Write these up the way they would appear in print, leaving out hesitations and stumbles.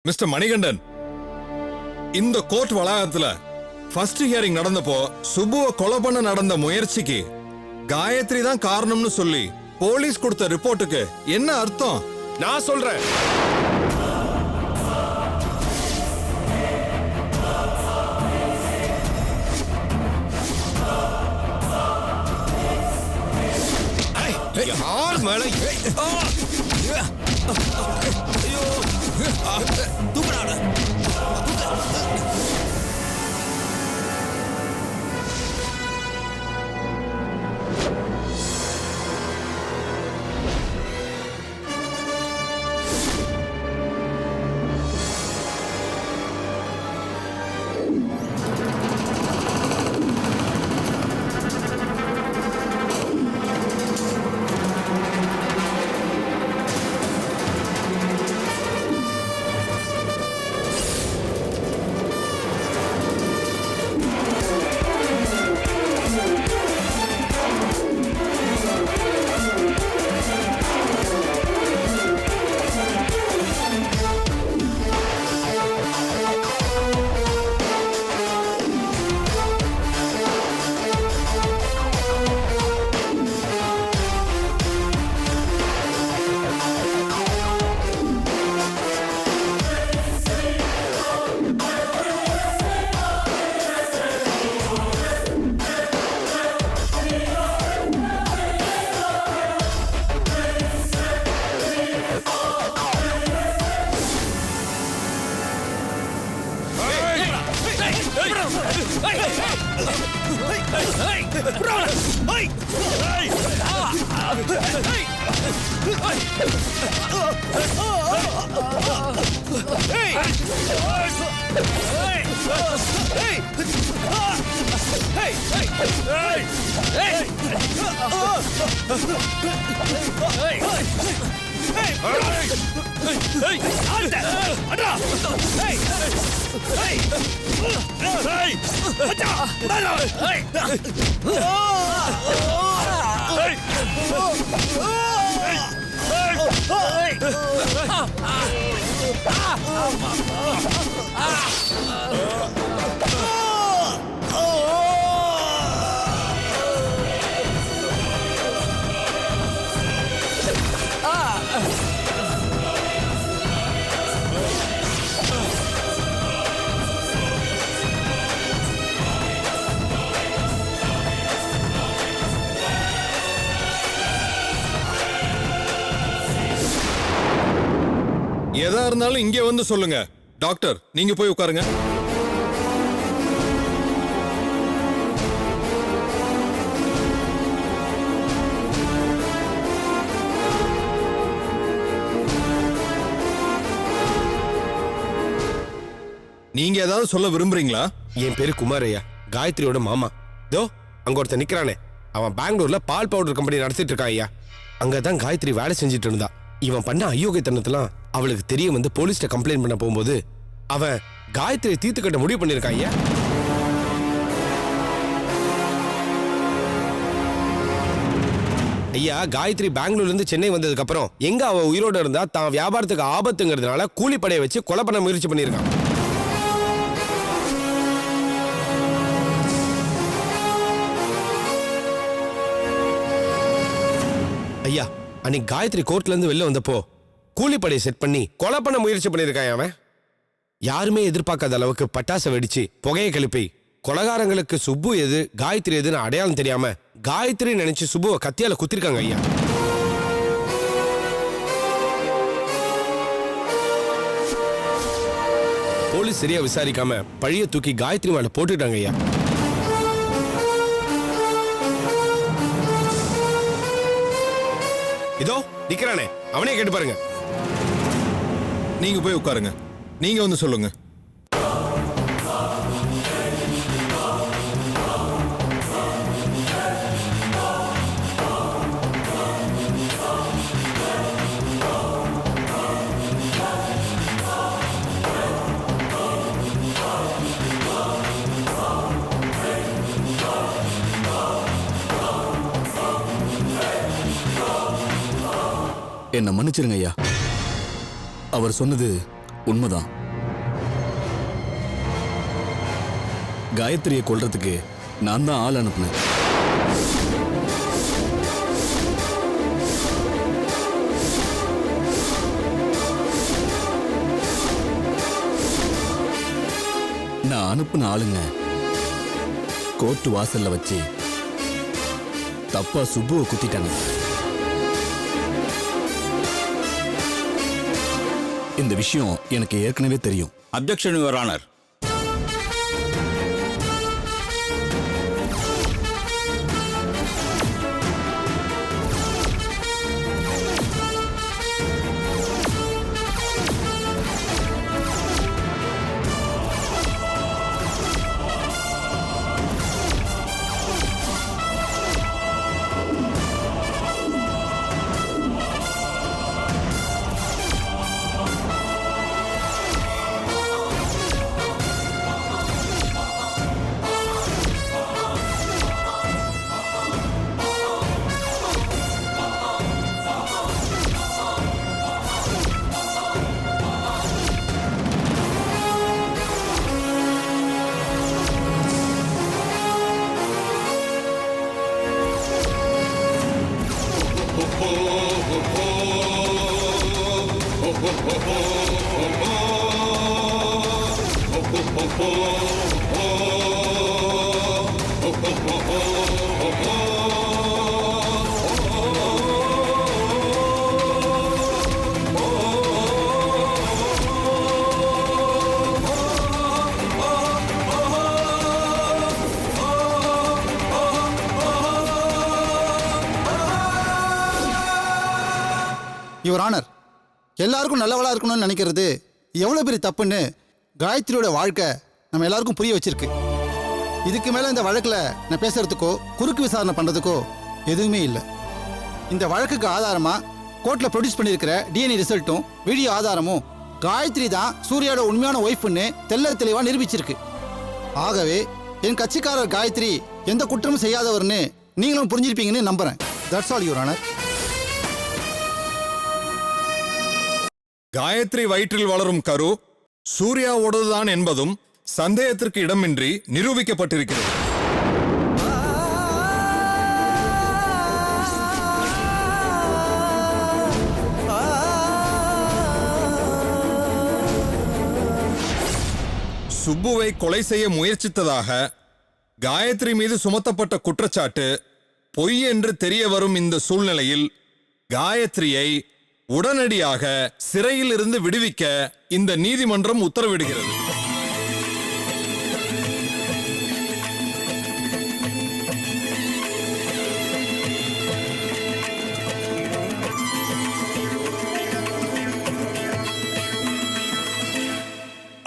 Mister Manikandan, இந்த court வளாகத்துல first hearing நடந்தப்போ சுபுவை கொலை பண்ண நடந்த முயற்சிக்கு காயத்ரி தான் காரணம்னு சொல்லி போலீஸ் கொடுத்த ரிப்போர்ட்டுக்கு என்ன அர்த்தம்? நான் சொல்றேன். யார் மேல தூக்குறான? எதா இருந்தாலும் இங்கே வந்து சொல்லுங்க. டாக்டர், நீங்க போய் உட்காருங்க. நீங்க ஏதாவது சொல்ல விரும்புறீங்களா? என் பேரு குமார் ஐயா, காயத்ரியோட மாமா. தோ அங்க ஒருத்தன் நிக்கிறானே, அவன் பெங்களூர்ல பால் பவுடர் கம்பெனி நடத்திட்டு இருக்கான் ஐயா. அங்கதான் காயத்ரி வேலை செஞ்சுட்டு இருந்தா. இவன் பண்ண அயோக்கியத்தனத்தெல்லாம் அவளுக்கு தெரிய வந்து போலீஸ்ல கம்ப்ளைண்ட் பண்ண போகும்போது அவன் காயத்ரியை தீர்த்து கட்ட முடிவு பண்ணிருக்கான் ஐயா. ஐயா, காயத்ரி பெங்களூர்ல இருந்து சென்னை வந்ததுக்கு அப்புறம் எங்க அவ உயிரோட இருந்தா தான் வியாபாரத்துக்கு ஆபத்துங்கிறதுனால கூலிப்படையை வச்சு கொலை பண்ண முயற்சி பண்ணிருக்கான். ஐயா, அன்னைக்கு காயத்ரி கோர்ட்ல இருந்து வெளில வந்தப்போ கூலிப்படையை செட் பண்ணி கொலை பண்ண முயற்சி பண்ணிருக்கான் அவன். யாருமே எதிர்பார்க்காத அளவுக்கு பட்டாசை வெடிச்சு புகையை கிளப்பி கொலகாரங்களுக்கு சுப்பு எது காயத்ரி எதுன்னு அடையாளம் தெரியாம காயத்ரி நினைச்சு சுப்புவை கத்தியால குத்திருக்காங்க ஐயா. போலீஸ் சரியா விசாரிக்காம பழிய தூக்கி காயத்ரி மேல போட்டுட்டாங்க ஐயா. இதோ நிக்கிறானே, அவனே கேட்டு பாருங்க. நீங்க போய் உட்காருங்க. நீங்க வந்து சொல்லுங்க. என்ன மன்னிச்சிருங்க ஐயா. அவர் சொன்னது உண்மைதான். காயத்ரியை கொல்றதுக்கு நான் தான் ஆள் அனுப்புனேன். நான் அனுப்புன ஆளுங்க கோர்ட்டு வாசல்ல வச்சு தப்பா சுப்புவை குத்திட்டாங்க. இந்த விஷயம் எனக்கு ஏற்கனவே தெரியும். Objection your honour. Your honour, எல்லாருக்கும் நல்லவளா இருக்கணும்னு நினைக்கிறது எவ்வளோ பெரிய தப்புன்னு காயத்ரியோட வாழ்க்கை நம்ம எல்லாருக்கும் புரிய வச்சிருக்கு. இதுக்கு மேலே இந்த வழக்கில் நான் பேசுறதுக்கோ குறுக்கு விசாரணை பண்ணுறதுக்கோ எதுவுமே இல்லை. இந்த வழக்குக்கு ஆதாரமாக கோர்ட்டில் ப்ரொடியூஸ் பண்ணியிருக்கிற டிஎன்ஏ ரிசல்ட்டும் வீடியோ ஆதாரமும் காயத்ரி தான் சூர்யாவோட உண்மையான ஒய்ஃப்னு தெள்ள தெளிவாக நிரூபிச்சிருக்கு. ஆகவே என் கட்சிக்காரர் காயத்ரி எந்த குற்றமும் செய்யாதவர்னு நீங்களும் புரிஞ்சிருப்பீங்கன்னு நம்புகிறேன். That's all your honour. Gayathri வயிற்றில் வளரும் கரு சூர்யாவோடதுதான் என்பதும் சந்தேகத்திற்கு இடமின்றி நிரூபிக்கப்பட்டிருக்கிறது. சுப்புவை கொலை செய்ய முயற்சித்ததாக காயத்ரி மீது சுமத்தப்பட்ட குற்றச்சாட்டு பொய் என்று தெரிய வரும் இந்த சூழ்நிலையில் காயத்ரியை உடனடியாக சிறையில் இருந்து விடுவிக்க இந்த நீதிமன்றம் உத்தரவிடுகிறது.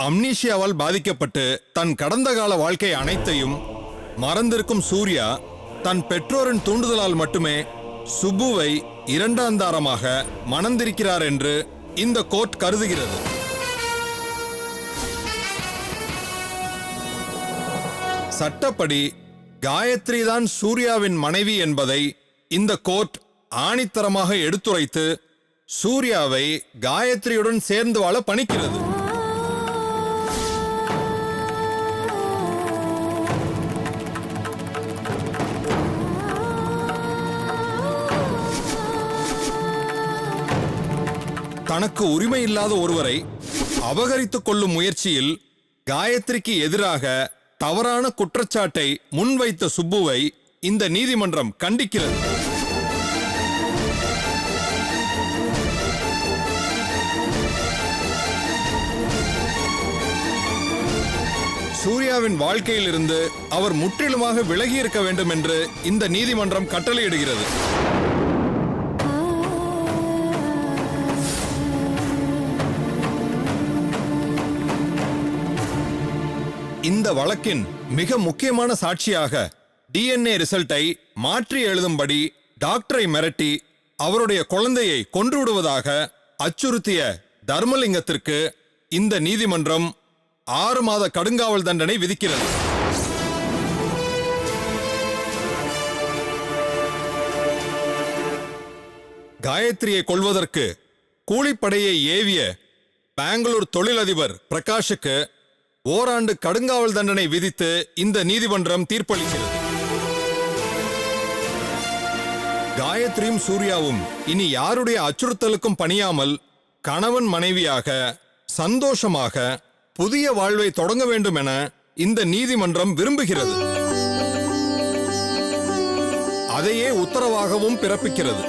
அம்னீஷியாவால் பாதிக்கப்பட்டு தன் கடந்த கால வாழ்க்கை அனைத்தையும் மறந்திருக்கும் சூர்யா தன் பெற்றோரின் தூண்டுதலால் மட்டுமே சுப்புவை இரண்டாந்தாரமாக மணந்திருக்கிறார் என்று இந்த கோர்ட் கருதுகிறது. சட்டப்படி காயத்ரி தான் சூர்யாவின் மனைவி என்பதை இந்த கோர்ட் ஆணித்தரமாக எடுத்துரைத்து சூர்யாவை காயத்ரியுடன் சேர்ந்து வாழ பணிக்கிறது. தனக்கு உரிமை இல்லாத ஒருவரை அபகரித்துக் கொள்ளும் முயற்சியில் காயத்ரிக்கு எதிராக தவறான குற்றச்சாட்டை முன்வைத்த சுப்புவை இந்த நீதிமன்றம் கண்டிக்கிறது. சூர்யாவின் வாழ்க்கையில் இருந்து அவர் முற்றிலுமாக விலகி இருக்க வேண்டும் என்று இந்த நீதிமன்றம் கட்டளையிடுகிறது. இந்த வழக்கின் மிக முக்கியமான சாட்சியாக டிஎன்ஏ ரிசல்ட்டை மாற்றி எழுதும்படி டாக்டரை மிரட்டி அவருடைய குழந்தையை கொன்றுவிடுவதாக அச்சுறுத்திய தர்மலிங்கத்திற்கு இந்த நீதிமன்றம் 6 மாத கடுங்காவல் தண்டனை விதிக்கிறது. காயத்ரியை கொல்வதற்கு கூலிப்படையை ஏவிய பெங்களூர் தொழிலதிபர் பிரகாஷுக்கு ஓராண்டு கடுங்காவல் தண்டனை விதித்து இந்த நீதிமன்றம் தீர்ப்பளிக்கிறது. காயத்ரியும் சூர்யாவும் இனி யாருடைய அச்சுறுத்தலுக்கும் பணியாமல் கணவன் மனைவியாக சந்தோஷமாக புதிய வாழ்வை தொடங்க வேண்டும் என இந்த நீதிமன்றம் விரும்புகிறது. அதையே உத்தரவாகவும் பிறப்பிக்கிறது.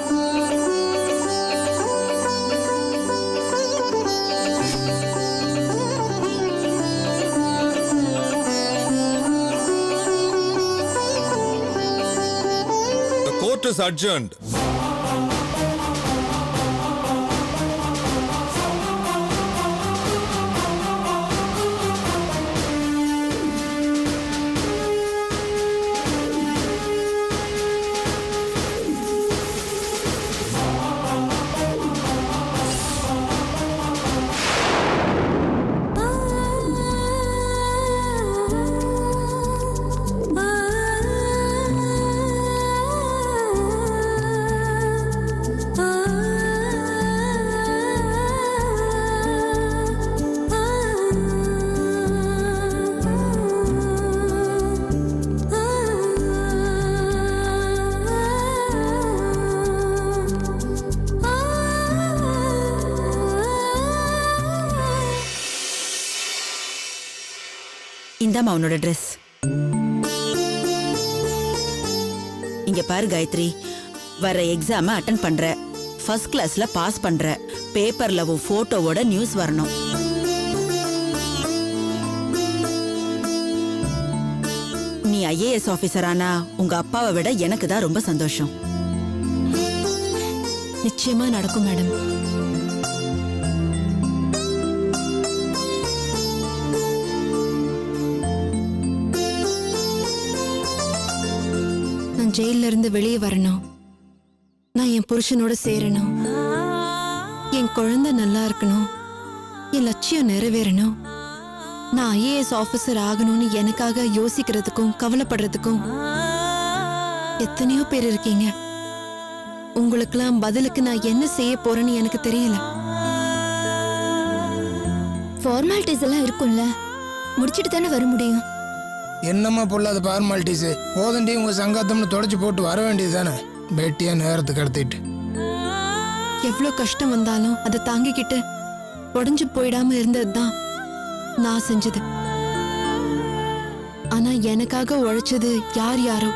The court is adjourned. இந்தாம்மா உன்னோட ட்ரெஸ். இங்க பாரு காயத்ரி, வர எக்ஸாம அட்டன் பண்ற, ஃபர்ஸ்ட் கிளாஸ்ல பாஸ் பண்ற, பேப்பர்ல உன் போட்டோவோட நியூஸ் வரணும். நீ ஐஏஎஸ் ஆபீசர் ஆனா உங்க அப்பாவை விட எனக்கு தான் ரொம்ப சந்தோஷம். நிச்சயமா நடக்கும் மேடம். நான் ஜெயில இருந்து வெளியே வரணும். நான் என் புருஷனோட சேரணும். என் குழந்தை நல்லா இருக்கணும். என் லட்சியம் நிறைவேறணும். நான் ஐஏஎஸ் ஆபீசர் ஆகணும்னு எனக்காக யோசிக்கிறதுக்கும் கவலைப்படுறதுக்கும் எத்தனையோ பேர் இருக்கீங்க. உங்களுக்கெல்லாம் பதிலுக்கு நான் என்ன செய்ய போறேன்னு எனக்கு தெரியல. ஃபார்மாலிட்டிஸ் எல்லாம் இருக்கும்ல, முடிச்சிட்டு தானே வர முடியும். என்னம்மா பொல்லாத ஃபார்மாலிட்டிஸ், போதண்டி உங்க சங்காத்தம்னு தொடச்சு போட்டு வர வேண்டியது தானே, பேட்டியா நேரத்துக்கு கடத்திட்டு. எவ்வளவு கஷ்டம் வந்தாலும் அதை தாங்கிக்கிட்டு உடைஞ்சு போயிடாம இருந்ததுதான் நான் செஞ்சது. ஆனா எனக்காக உழைச்சது யார் யாரோ.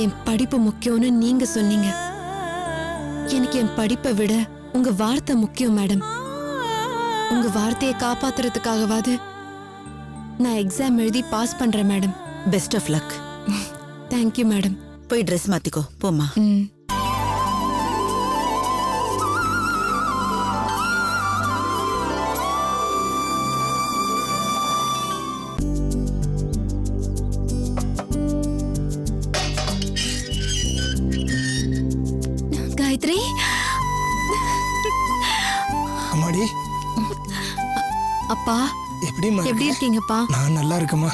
என் படிப்பு முக்கியம்னு நீங்க சொன்னீங்க. எனக்கு என் படிப்பை விட உங்க வார்த்தை முக்கியம் மேடம். உங்க வார்த்தையை காப்பாத்துறதுக்காகவாது நான் எக்ஸாம் எழுதி பாஸ் பண்றேன் madam. Best of luck. Thank you madam. போய் ட்ரெஸ் மாத்திக்கோ போமா. காயத்ரி, அம்மாடி அப்பா எப்படிம்மா எப்படி இருக்க? இருக்கீங்கப்பா? நான் நல்லா இருக்கேம்மா.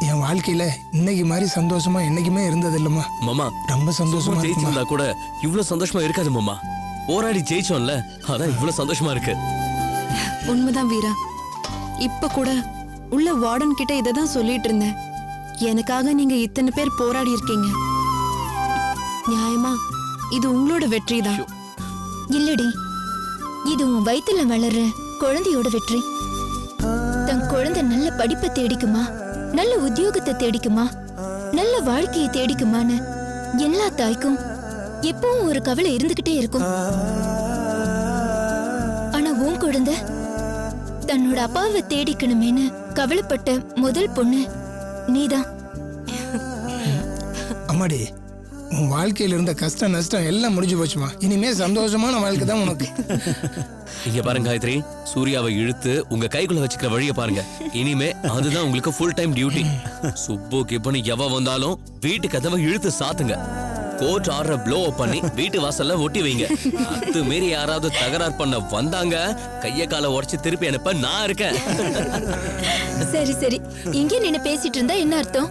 என் வாழ்க்கையில இன்னைக்கு மாதிரி சந்தோஷமா என்னைக்குமே இருந்தது இல்லம்மா. மாமா ரொம்ப சந்தோஷமா இருக்குமா. ஜெயிச்சிருந்தா கூட இவ்வளவு சந்தோஷமா இருக்காது மாமா. போராடி ஜெயிச்சோம்ல, அதான் இவ்வளவு சந்தோஷமா இருக்கு. உண்மைதான் வீரா. இப்ப கூட உள்ள வார்டன் கிட்ட இததான் சொல்லிட்டு இருந்தேன். எனக்காக நீங்க இத்தனை பேர் போராடி இருக்கீங்க. நியாயமா இது உங்களோட வெற்றி தான். இல்லடி, இது உன் வயித்துல வளர்ற குழந்தையோட வெற்றி. தன் குழந்தை நல்ல படிப்பை தேடிக்குமா, நல்ல உத்தியோகத்தை தேடிக்குமா, நல்ல வாழ்க்கையை தேடிக்குமான்னு எல்லா தாய்க்கும் எப்பவும் ஒரு கவலை இருந்துகிட்டே இருக்கும். ஆனா உன் குழந்தை தன்னோட அப்பாவை தேடிக்கணுமேனு கவலைப்பட்ட முதல் பொண்ணு நீதான். அம்மாடி, உன் வாழ்க்கையில இருந்த கஷ்டம் நஷ்டம் எல்லாம் முடிஞ்சு போச்சுமா. இனிமே சந்தோஷமான வாழ்க்கை தான் உனக்கு. இங்க பாருங்க காயத்ரி, சூர்யாவை இழுத்து உங்க கைக்குள்ள வச்சுக்கிற வழியை பாருங்க. இனிமே அதுதான் உங்களுக்கு ஃபுல் டைம் டியூட்டி. சுப்பு கிப்பனு எவ வந்தாலும் வீட்டு கதவை இழுத்து சாத்துங்க. கோர்ட் ஆர்டரை ப்ளோ பண்ணி வீட்டு வாசல்ல ஒட்டி வைங்க. அது மீறி யாராவது தகராறு பண்ண வந்தாங்க, கைய காலை உடைச்சு திருப்பி அனுப்ப நான் இருக்கேன். சரி சரி, இங்கே நின்னு பேசிட்டு இருந்தா என்ன அர்த்தம்?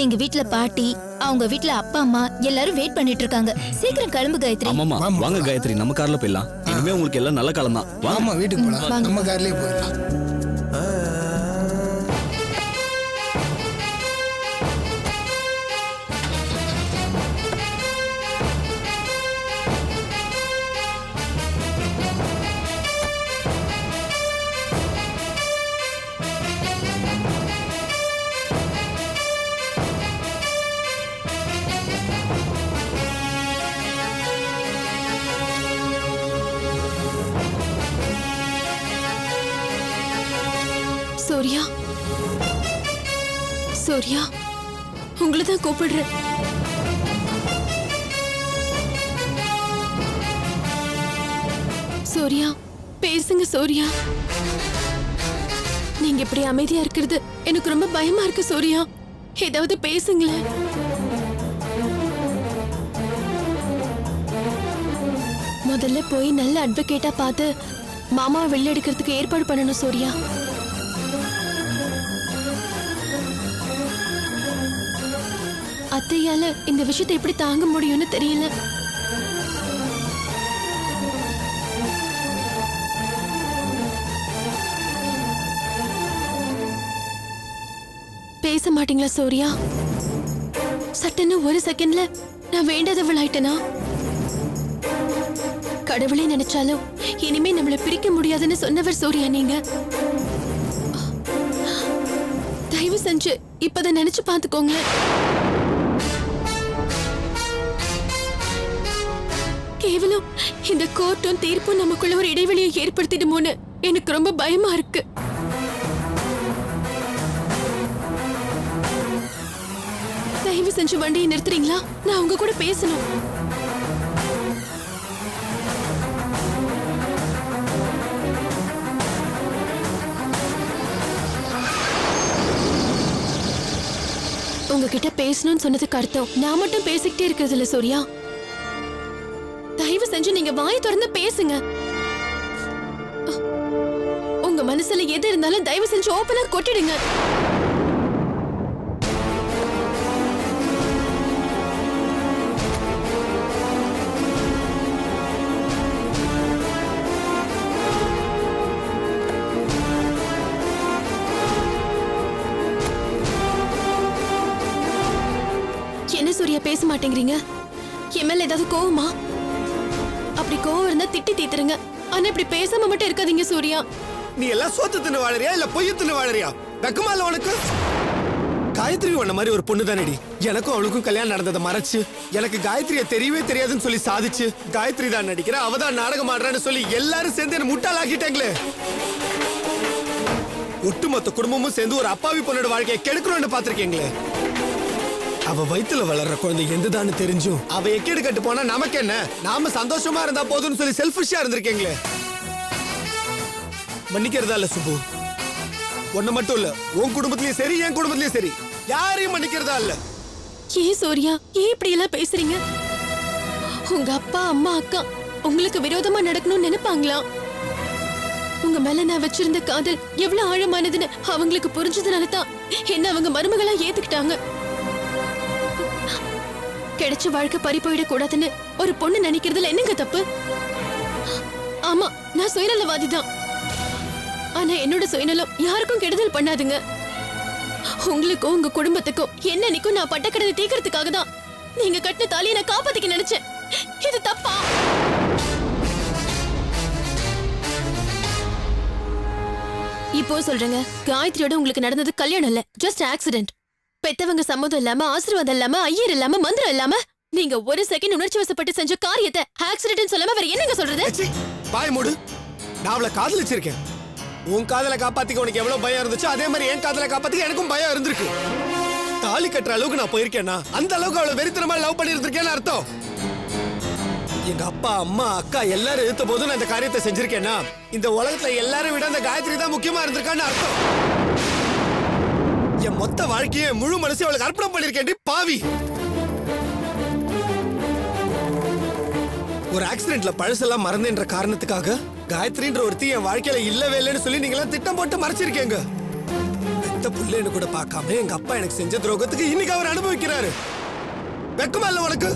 எங்க வீட்ல பாட்டி, அவங்க வீட்ல அப்பா அம்மா எல்லாரும் வெயிட் பண்ணிட்டு இருக்காங்க. சீக்கிரம் கிளம்பு காயத்ரி. ஆமாமா வாங்க காயத்ரி, நம்ம கார்ல போயிடலாம். இனிமே உங்களுக்கு எல்லாம் நல்ல காலம் தான். ஆமா வீட்டுக்கு போலாம், நம்ம கார்லயே போயிடலாம். சூர்யா, சூர்யா, உங்களை தான் கூப்பிடுறேன். சூர்யா, பேசுங்க சூர்யா. நீங்க இப்படி அமைதியா இருக்கிறது எனக்கு ரொம்ப பயமா இருக்கு சூர்யா. ஏதாவது பேசுங்களேன். முதல்ல போய் நல்ல அட்வொகேட்டா பார்த்து மாமாவை வெளில எடுக்கிறதுக்கு ஏற்பாடு பண்ணணும் சூர்யா. அத்தையால இந்த விஷயத்தை எப்படி தாங்க முடியும்னு தெரியல. பேச மாட்டீங்களா சூர்யா? சட்டன்னு ஒரு செகண்ட்ல நான் வேண்டாதவள் ஆயிட்டனா? கடவுளே நினைச்சாலும் இனிமே நம்மள பிரிக்க முடியாதுன்னு சொன்னவர் சூர்யா நீங்க. தயவு செஞ்சு இப்பதான் நினைச்சு பாத்துக்கோங்களேன். கேவலம் இந்த கோர்ட்டும் தீர்ப்பும் நமக்குள்ள ஒரு இடைவெளியை ஏற்படுத்திடுமோன்னு எனக்கு ரொம்ப பயமா இருக்கு. தயவு செஞ்சு வண்டியை நிறுத்துறீங்களா? நான் உங்க கூட பேசணும். உங்ககிட்ட பேசணும்னு சொன்னதுக்கு அர்த்தம் நான் மட்டும் பேசிக்கிட்டே இருக்கிறது இல்ல சூர்யா. தயவு செஞ்சு நீங்க வாய் திறந்து பேசுங்க. உங்க மனசுல எது இருந்தாலும் தயவு செஞ்சு ஓபனா கொட்டிடுங்க. என்ன சூர்யா பேச மாட்டேங்கிறீங்க? என் மேல ஏதாவது கோவமா? அப்படி கோவம் இருந்தா திட்டி தீத்துருங்க. ஆனா இப்படி பேசாம மட்டும் இருக்காதீங்க சூர்யா. நீ எல்லாம் சோத்து தின்னு வாழறியா இல்ல பொய்ய தின்னு வாழறியா? வெக்கமா இல்ல உனக்கு? காயத்ரி உன்ன மாதிரி ஒரு பொண்ணு தானடி. எனக்கும் அவளுக்கும் கல்யாணம் நடந்ததை மறைச்சு எனக்கு காயத்ரியை தெரியவே தெரியாதுன்னு சொல்லி சாதிச்சு காயத்ரி தான் நடிக்கிற, அவ தான் நாடகம் ஆடுறான்னு சொல்லி எல்லாரும் சேர்ந்து என்ன முட்டாளாக்கிட்டாங்களே. ஒட்டுமொத்த குடும்பமும் சேர்ந்து ஒரு அப்பாவி பொண்ணோட வாழ்க்கையை கெடுக்கணும்னு பாத்திருக்கீங்களே. அவ வயித்துல வளர்ற குழந்தை எந்ததான்னு தெரிஞ்சும் அவ எக்கேடு கட்டு போனா நமக்கு என்ன, நாம சந்தோஷமா இருந்தா போதும்னு சொல்லி செல்ஃபிஷா இருந்திருக்கீங்களே. மன்னிக்கிறதா இல்ல சுப்பு, ஒன்ன மட்டும் இல்ல உன் குடும்பத்திலயும் சரி என் குடும்பத்திலயும் சரி யாரையும் மன்னிக்கிறதா இல்ல. ஏன் சூர்யா ஏன் இப்படி எல்லாம் பேசுறீங்க? உங்க அப்பா அம்மா அக்கா உங்களுக்கு விரோதமா நடக்கணும்னு நினைப்பாங்களா? உங்க மேல நான் வச்சிருந்த காதல் எவ்வளவு ஆழமானதுன்னு அவங்களுக்கு புரிஞ்சதுனால தான் என்ன அவங்க மருமகளா ஏத்துக்கிட்டாங்க. கிடைச்ச வாழ்க்கை பறி போயிட கூடாதுன்னு ஒரு பொண்ணு நினைக்கிறதுல என்னங்க தப்பு? ஆமா நான் சுயநலவாதி தான். ஆனா என்னோட சுயநலம் யாருக்கும் கெடுதல் பண்ணாதுங்க. உங்களுக்கும் உங்க குடும்பத்துக்கும் என்னன்னைக்கும் நான் பட்ட கடனை தீக்கிறதுக்காக தான் நீங்க கட்டின தாலியை நான் காப்பாத்திக்க நினைச்சேன். இது தப்பா? இப்போ சொல்றேங்க, காயத்ரியோட உங்களுக்கு நடந்தது கல்யாணம் இல்ல, ஜஸ்ட் ஆக்சிடென்ட். பெத்தவங்க சம்மதம் இல்லாம, ஆசீர்வாதம் இல்லாம, ஐயர் இல்லாம, மந்திரம் இல்லாம நீங்க ஒரு செகண்ட் உணர்ச்சி வசப்பட்டு செஞ்ச காரியத்தை ஆக்சிடென்ட் சொல்லாம வேற என்னங்க சொல்றது? பாய் மூடு. நான் அவளை காதலிச்சிருக்கேன். உன் காதலை காப்பாத்திக்க உனக்கு எவ்வளவு பயம் இருந்துச்சு அதே மாதிரி என் காதலை காப்பாத்திக்க எனக்கும் பயம் இருந்திருக்கு. தாலி கட்டுற அளவுக்கு நான் போயிருக்கேன்னா அந்த அளவுக்கு அவளை வெறித்தனமா லவ் பண்ணி இருந்திருக்கேன்னு அர்த்தம். எங்க அப்பா அம்மா அக்கா எல்லாரும் இருந்த போது நான் இந்த காரியத்தை செஞ்சிருக்கேன்னா இந்த உலகத்துல எல்லாரும் விட அந்த காயத்ரி தான் முக்கியமா இருந்திருக்கான்னு அர்த்தம். என் மொத்த வாழ்க்கையை முழு மனசை அவளுக்கு அர்ப்பணம் பண்ணிருக்கேன் பாவி. ஒரு ஆக்சிடென்ட்ல பழசெல்லாம் மறந்துன்ற காரணத்துக்காக காயத்ரின்ற ஒருத்தி என் வாழ்க்கையில இல்லவே இல்லைன்னு சொல்லி நீங்க திட்டம் போட்டு மறைச்சிருக்கீங்க. பெத்த புள்ளேன்னு கூட பார்க்காம எங்க அப்பா எனக்கு செஞ்ச துரோகத்துக்கு இன்னைக்கு அவர் அனுபவிக்கிறாரு. வெக்கமா இல்ல உனக்கு?